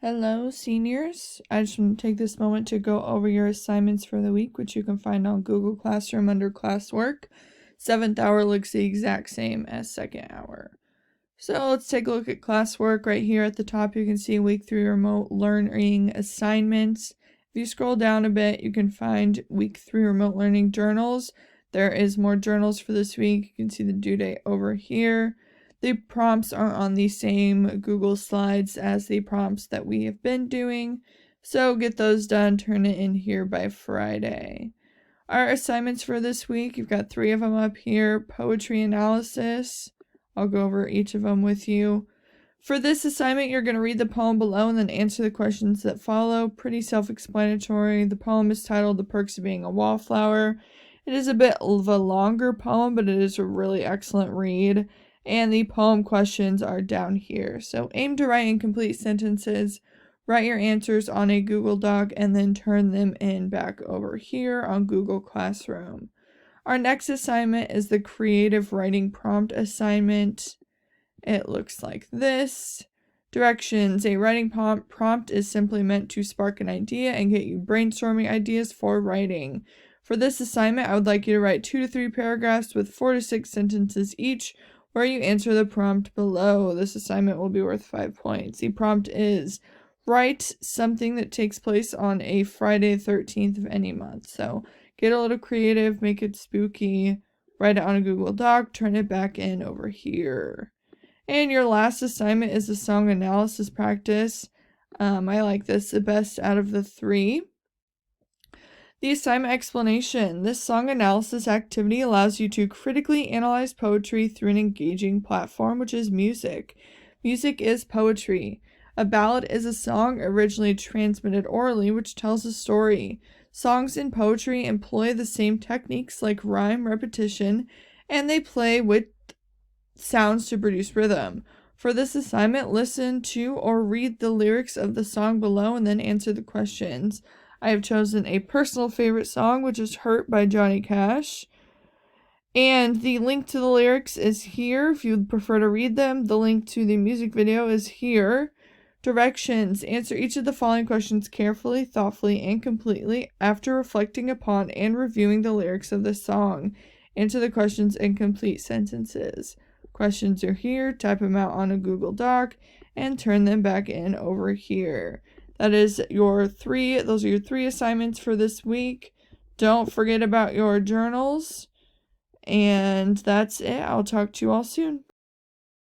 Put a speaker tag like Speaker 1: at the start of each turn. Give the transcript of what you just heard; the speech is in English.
Speaker 1: Hello, seniors. I just want to take this moment to go over your assignments for the week, which you can find on Google Classroom under Classwork. 7th hour looks the exact same as 2nd hour. So let's take a look at Classwork. Right here at the top, you can see week 3 remote learning assignments. If you scroll down a bit, you can find week 3 remote learning journals. There is more journals for this week. You can see the due date over here. The prompts are on the same Google Slides as the prompts that we have been doing. So get those done, turn it in here by Friday. Our assignments for this week, you've got 3 of them up here. Poetry analysis. I'll go over each of them with you. For this assignment, you're going to read the poem below and then answer the questions that follow. Pretty self-explanatory. The poem is titled The Perks of Being a Wallflower. It is a bit of a longer poem, but it is a really excellent read. And the poem questions are down here. So aim to write incomplete sentences. Write your answers on a Google Doc and then turn them in back over here on Google Classroom. Our next assignment is the creative writing prompt assignment. It looks like this. Directions. A writing prompt is simply meant to spark an idea and get you brainstorming ideas for writing. For this assignment, I would like you to write 2 to 3 paragraphs with 4 to 6 sentences each, where you answer the prompt below. This assignment will be worth 5 points. The prompt is write something that takes place on a Friday 13th of any month. So get a little creative, make it spooky, write it on a Google Doc, turn it back in over here. And your last assignment is a song analysis practice. I like this the best out of the 3. The assignment explanation. This song analysis activity allows you to critically analyze poetry through an engaging platform, which is music. Music is poetry. A ballad is a song originally transmitted orally, which tells a story. Songs in poetry employ the same techniques like rhyme, repetition, and they play with sounds to produce rhythm. For this assignment, listen to or read the lyrics of the song below and then answer the questions. I have chosen a personal favorite song, which is Hurt by Johnny Cash. And the link to the lyrics is here if you'd prefer to read them. The link to the music video is here. Directions. Answer each of the following questions carefully, thoughtfully, and completely after reflecting upon and reviewing the lyrics of the song. Answer the questions in complete sentences. Questions are here. Type them out on a Google Doc and turn them back in over here. That is those are your 3 assignments for this week. Don't forget about your journals. And that's it. I'll talk to you all soon.